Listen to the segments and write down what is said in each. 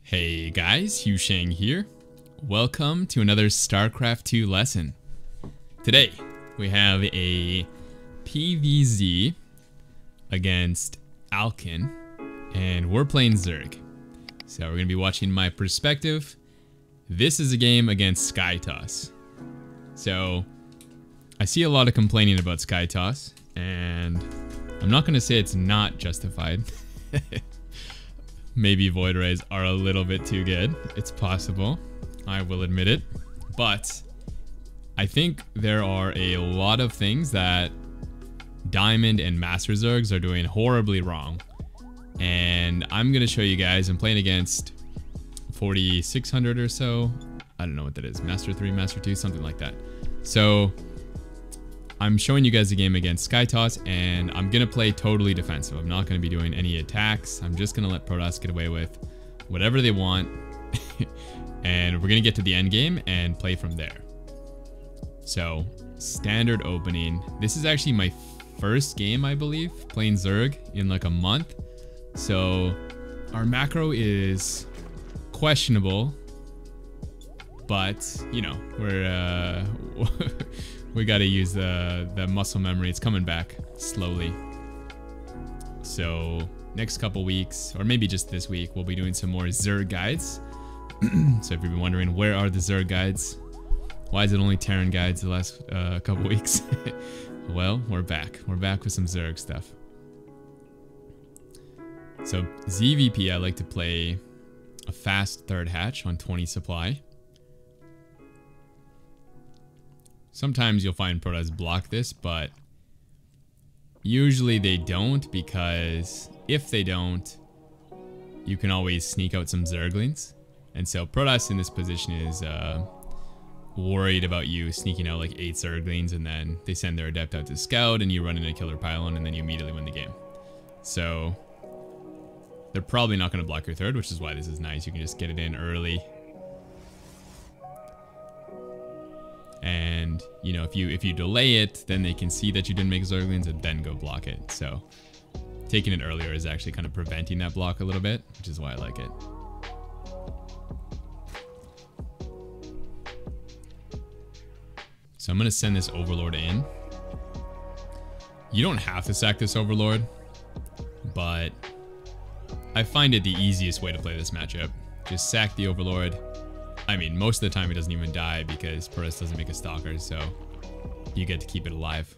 Hey guys, HuShang here. Welcome to another StarCraft 2 lesson. Today, we have a PvZ against Alkin, and we're playing Zerg. So we're going to be watching my perspective. This is a game against Skytoss. So, I see a lot of complaining about Skytoss, and I'm not going to say it's not justified. Maybe Void Rays are a little bit too good. It's possible. I will admit it. But I think there are a lot of things that Diamond and Master Zergs are doing horribly wrong. And I'm going to show you guys. I'm playing against 4600 or so. I don't know what that is. Master 3, Master 2, something like that. So I'm showing you guys a game against Skytoss, and I'm going to play totally defensive. I'm not going to be doing any attacks. I'm just going to let Protoss get away with whatever they want. And we're going to get to the end game and play from there. So, standard opening. This is actually my first game, I believe, playing Zerg in like a month. So, our macro is questionable. But, you know, we're... we gotta use the muscle memory. It's coming back slowly. So next couple weeks, or maybe just this week, we'll be doing some more Zerg guides. So if you've been wondering, where are the Zerg guides? Why is it only Terran guides the last couple weeks? Well, we're back. We're back with some Zerg stuff. So ZVP, I like to play a fast third hatch on 20 supply. Sometimes you'll find Protoss block this, but usually they don't, because if they don't, you can always sneak out some Zerglings. And so Protoss in this position is worried about you sneaking out like 8 Zerglings, and then they send their Adept out to scout, and you run in a killer pylon, and then you immediately win the game. So they're probably not going to block your third, which is why this is nice. You can just get it in early. And, you know, if you delay it, then they can see that you didn't make Zerglings and then go block it. So taking it earlier is actually kind of preventing that block a little bit, which is why I like it. So I'm going to send this Overlord in. You don't have to sack this Overlord, but I find it the easiest way to play this matchup. Just sack the Overlord. I mean, most of the time it doesn't even die because Protoss doesn't make a Stalker, so you get to keep it alive.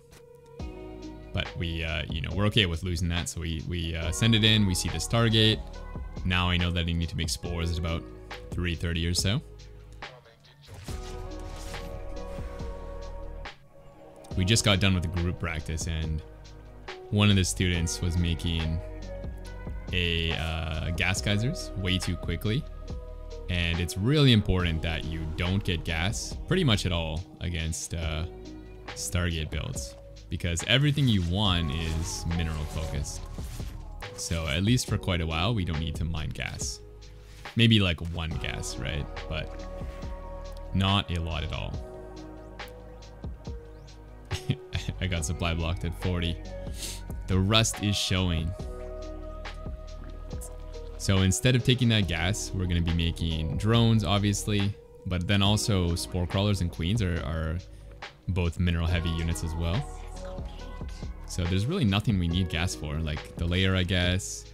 But we, you know, we're okay with losing that, so we send it in. We see the Stargate. Now I know that I need to make Spores at about 3:30 or so. We just got done with the group practice, and one of the students was making a gas geysers way too quickly. And it's really important that you don't get gas pretty much at all against Stargate builds, because everything you want is mineral focused. So at least for quite a while, we don't need to mine gas. Maybe like 1 gas, right? But not a lot at all. I got supply blocked at 40. The rust is showing. So instead of taking that gas, we're going to be making drones, obviously, but then also spore crawlers and queens are both mineral heavy units as well. So there's really nothing we need gas for, like the layer, I guess,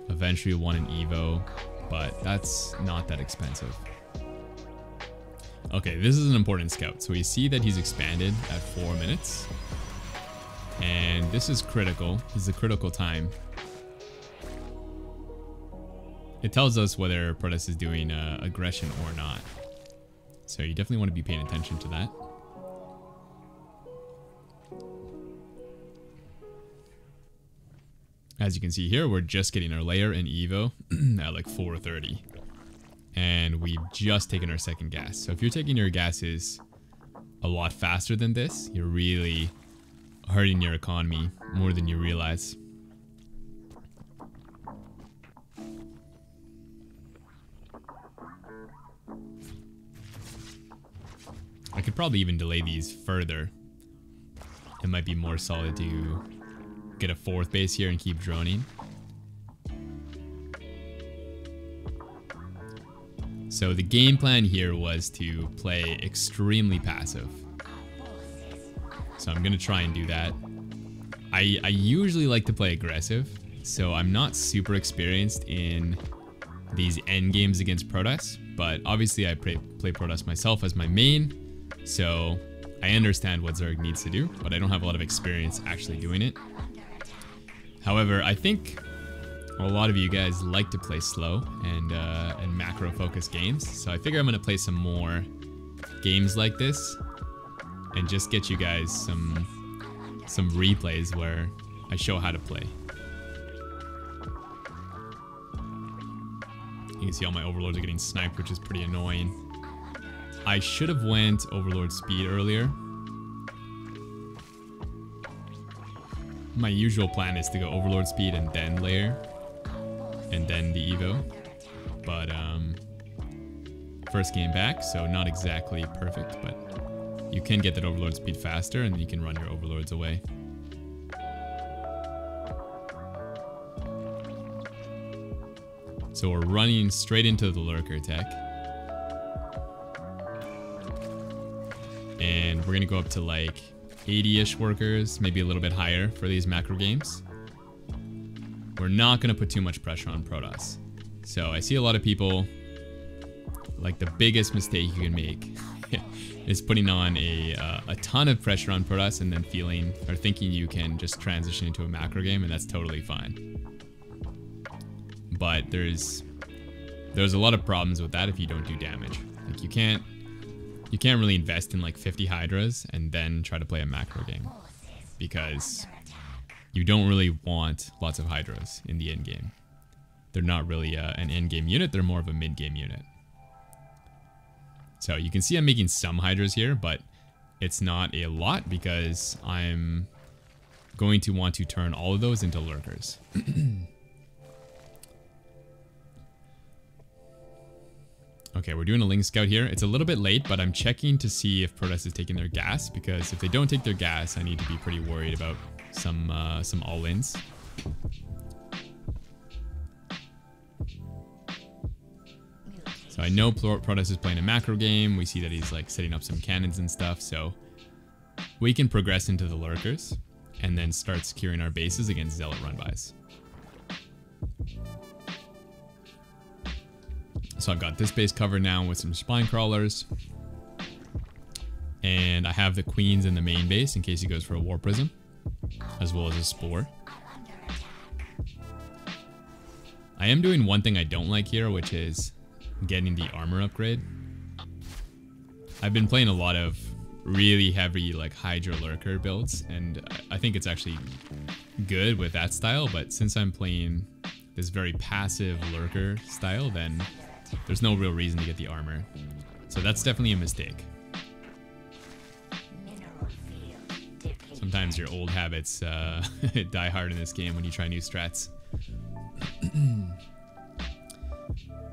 eventually one in Evo, but that's not that expensive. Okay, this is an important scout. So we see that he's expanded at 4 minutes, and this is critical. This is a critical time. It tells us whether Protoss is doing aggression or not. So you definitely want to be paying attention to that. As you can see here, we're just getting our layer in Evo at like 4:30. And we've just taken our second gas. So if you're taking your gases a lot faster than this, you're really hurting your economy more than you realize. I could probably even delay these further. It might be more solid to get a 4th base here and keep droning. So the game plan here was to play extremely passive. So I'm gonna try and do that. I usually like to play aggressive, so I'm not super experienced in these end games against Protoss, but obviously I play Protoss myself as my main, so I understand what Zerg needs to do, but I don't have a lot of experience actually doing it. However, I think a lot of you guys like to play slow and macro focused games, so I figure I'm gonna play some more games like this and just get you guys some replays where I show how to play. You can see all my overlords are getting sniped, which is pretty annoying. I should have went overlord speed earlier. My usual plan is to go overlord speed and then layer, and then the evo. But first game back, so not exactly perfect, but you can get that overlord speed faster, and then you can run your overlords away. So we're running straight into the lurker tech. And we're gonna go up to like 80-ish workers, maybe a little bit higher for these macro games. We're not gonna put too much pressure on Protoss. So I see a lot of people, like the biggest mistake you can make is putting on a ton of pressure on Protoss and then feeling or thinking you can just transition into a macro game, and that's totally fine. But there's a lot of problems with that if you don't do damage. Like you can't really invest in like 50 hydras and then try to play a macro game, because you don't really want lots of hydras in the end game. They're not really an end game unit, they're more of a mid game unit. So you can see I'm making some hydras here, but it's not a lot because I'm going to want to turn all of those into lurkers. Okay, we're doing a Ling Scout here. It's a little bit late, but I'm checking to see if Protoss is taking their gas, because if they don't take their gas, I need to be pretty worried about some all-ins. So I know Protoss is playing a macro game. We see that he's like setting up some cannons and stuff, so we can progress into the lurkers and then start securing our bases against Zealot run-bys. So I've got this base covered now with some spine crawlers. And I have the queens in the main base in case he goes for a war prism, as well as a spore. I am doing one thing I don't like here, which is getting the armor upgrade. I've been playing a lot of really heavy like Hydra lurker builds, and I think it's actually good with that style, but since I'm playing this very passive lurker style, then there's no real reason to get the armor. So that's definitely a mistake. Sometimes your old habits die hard in this game when you try new strats.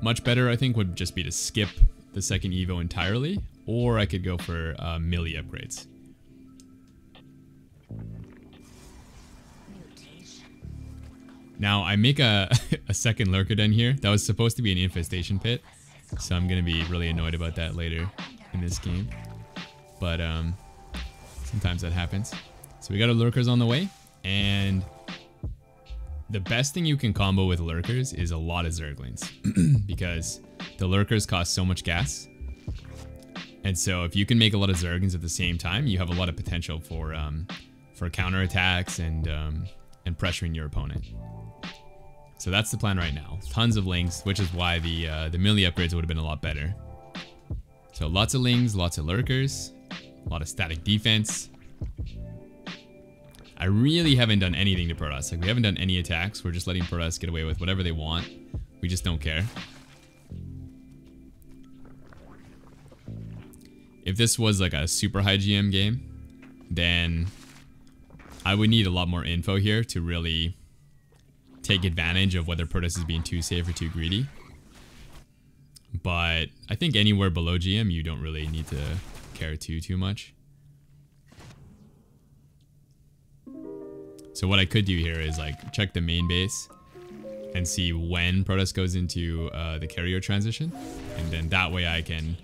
Much better, I think, would just be to skip the second Evo entirely, or I could go for melee upgrades. Now, I make a second lurker den here. That was supposed to be an infestation pit, so I'm going to be really annoyed about that later in this game. But sometimes that happens. So we got our lurkers on the way, and the best thing you can combo with lurkers is a lot of zerglings, because the lurkers cost so much gas. And so if you can make a lot of zerglings at the same time, you have a lot of potential for counterattacks and pressuring your opponent. So that's the plan right now. Tons of lings, which is why the melee upgrades would have been a lot better. So lots of lings, lots of lurkers, a lot of static defense. I really haven't done anything to Protoss. Like, we haven't done any attacks. We're just letting Protoss get away with whatever they want. We just don't care. If this was like a super high GM game, then I would need a lot more info here to really take advantage of whether Protoss is being too safe or too greedy. But I think anywhere below GM, you don't really need to care too much. So what I could do here is like check the main base and see when Protoss goes into the carrier transition. And then that way I can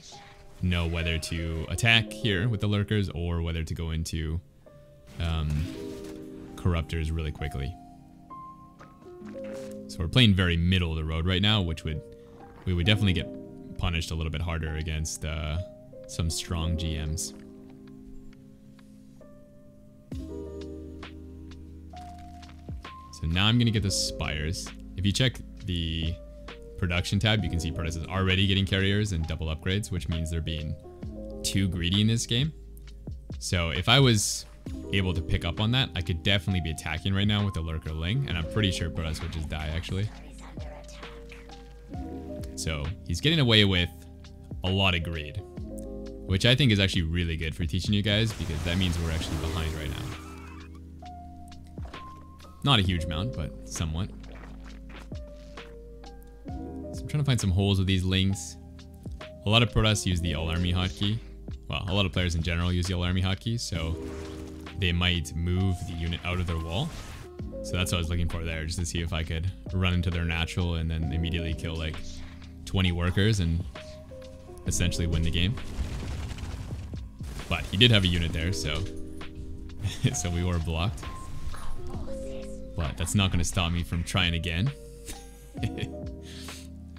know whether to attack here with the lurkers or whether to go into corruptors really quickly. So we're playing very middle of the road right now, which we would definitely get punished a little bit harder against some strong GMs. So now I'm gonna get the spires. If you check the production tab, you can see Protoss is already getting carriers and double upgrades, which means they're being too greedy in this game. So if I was able to pick up on that, I could definitely be attacking right now with the Lurker Ling, and I'm pretty sure Protoss would just die actually. So he's getting away with a lot of greed, which I think is actually really good for teaching you guys, because that means we're actually behind right now. Not a huge amount, but somewhat. So I'm trying to find some holes with these Lings. A lot of Protoss use the All Army hotkey. Well, a lot of players in general use the All Army hotkey, so they might move the unit out of their wall. So that's what I was looking for there, just to see if I could run into their natural and then immediately kill like 20 workers and essentially win the game. But he did have a unit there, so so we were blocked. But that's not going to stop me from trying again.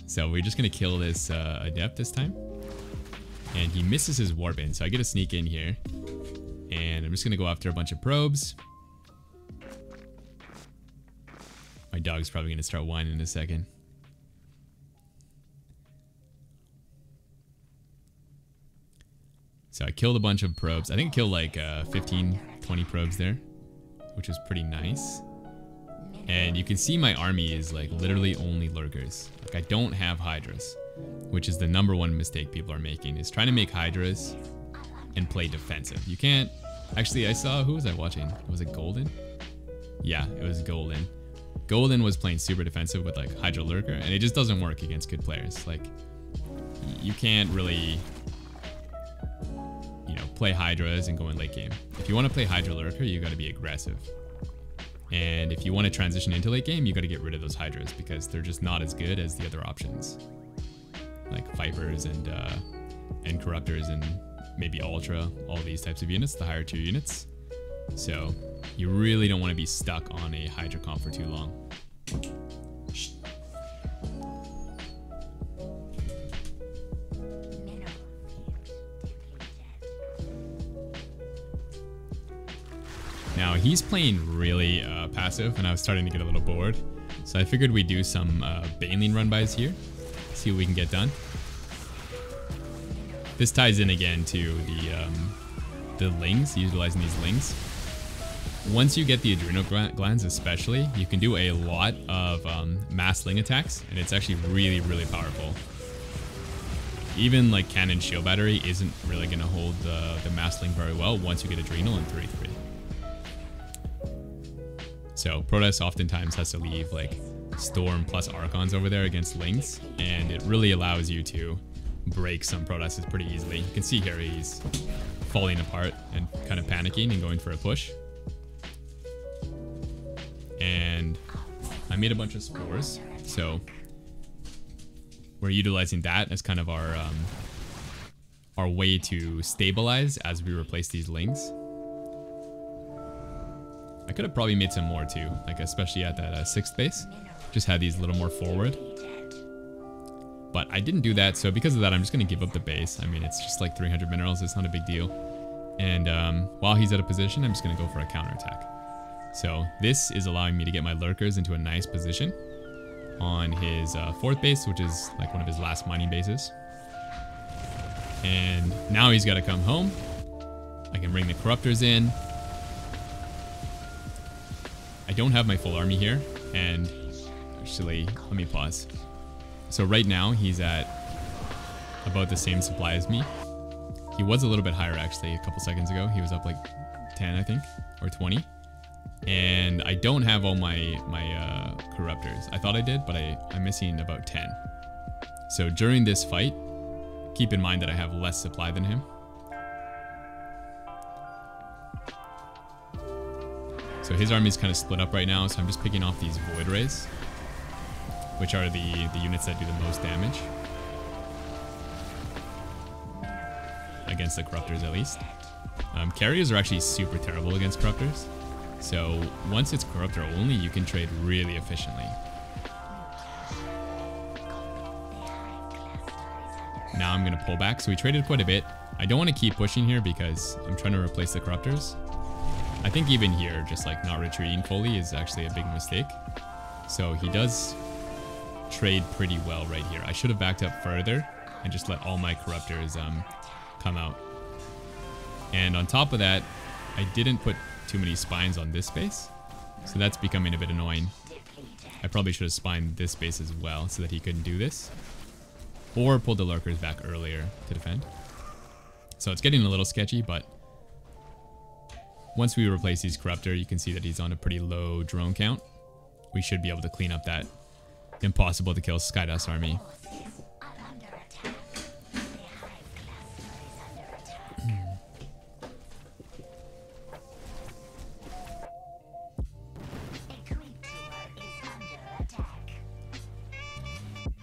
So we're just going to kill this adept this time. And he misses his warp in, so I get a sneak in here. And I'm just going to go after a bunch of probes. My dog's probably going to start whining in a second. So I killed a bunch of probes. I think I killed like 15, 20 probes there, which was pretty nice. And you can see my army is like literally only lurkers. Like I don't have hydras, which is the #1 mistake people are making, is trying to make hydras and play defensive. You can't. Actually, I saw, who was I watching? Was it Golden? Yeah, it was Golden. Golden was playing super defensive with like Hydra Lurker, and it just doesn't work against good players. Like, you can't really, you know, play Hydras and go in late game. If you want to play Hydra Lurker, you got to be aggressive. And if you want to transition into late game, you got to get rid of those Hydras, because they're just not as good as the other options, like Vipers and Corruptors and maybe Ultra, all these types of units, the higher tier units. So you really don't want to be stuck on a Hydra comp for too long. Now he's playing really passive, and I was starting to get a little bored. So I figured we'd do some Baneling run-bys here, see what we can get done. This ties in again to the Lings, utilizing these Lings. Once you get the adrenal glands especially, you can do a lot of mass Ling attacks, and it's actually really, really powerful. Even like Cannon Shield Battery isn't really going to hold the mass Ling very well once you get adrenal in 3-3. So Protoss oftentimes has to leave like Storm plus Archons over there against Lings, and it really allows you to break some Protosses pretty easily. You can see here he's falling apart and kind of panicking and going for a push. And I made a bunch of spores, so we're utilizing that as kind of our way to stabilize as we replace these Lings. I could have probably made some more too, like especially at that 6th base. Just had these a little more forward. But I didn't do that, so because of that, I'm just going to give up the base. I mean, it's just like 300 minerals, it's not a big deal. And while he's out of position, I'm just going to go for a counterattack. So this is allowing me to get my lurkers into a nice position on his 4th base, which is like one of his last mining bases. And now he's got to come home. I can bring the corruptors in. I don't have my full army here, and actually, let me pause. So right now, he's at about the same supply as me. He was a little bit higher, actually, a couple seconds ago. He was up like 10, I think, or 20. And I don't have all my corruptors. I thought I did, but I'm missing about 10. So during this fight, keep in mind that I have less supply than him. So his army's kind of split up right now, so I'm just picking off these Void Rays. which are the units that do the most damage. Against the corruptors, at least. Carriers are actually super terrible against corruptors. So once it's corruptor only, you can trade really efficiently. Now I'm going to pull back. So we traded quite a bit. I don't want to keep pushing here because I'm trying to replace the corruptors. I think even here, just like not retreating fully is actually a big mistake. So he does trade pretty well right here. I should have backed up further and just let all my corruptors come out. And on top of that, I didn't put too many spines on this space, so that's becoming a bit annoying. I probably should have spined this space as well so that he couldn't do this, or pulled the lurkers back earlier to defend. So it's getting a little sketchy, but once we replace his corruptor, you can see that he's on a pretty low drone count. We should be able to clean up that impossible to kill Skytoss army.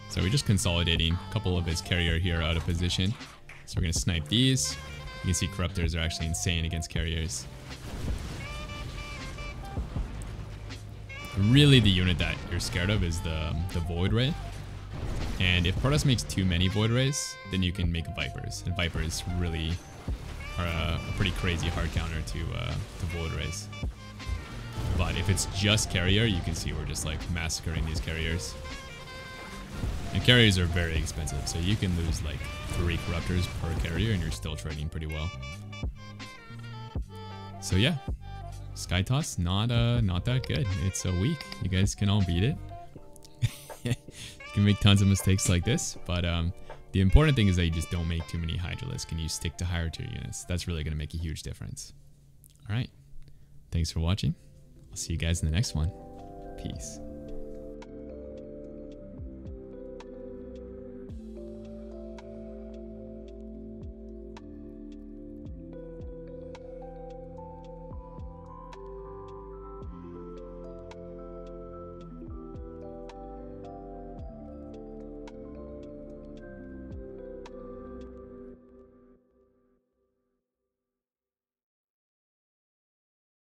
So we're just consolidating a couple of his carrier here out of position. So we're going to snipe these. You can see corruptors are actually insane against carriers. Really the unit that you're scared of is the Void Ray. And if Protoss makes too many Void Rays, then you can make Vipers. And Vipers really are a pretty crazy hard counter to Void Rays. But if it's just carrier, you can see we're just like massacring these carriers. And carriers are very expensive, so you can lose like 3 corruptors per carrier and you're still trading pretty well. So yeah, Skytoss, not that good. It's so weak. You guys can all beat it. You can make tons of mistakes like this, but the important thing is that you just don't make too many Hydralisks and you stick to higher tier units. That's really going to make a huge difference. Alright, thanks for watching. I'll see you guys in the next one. Peace.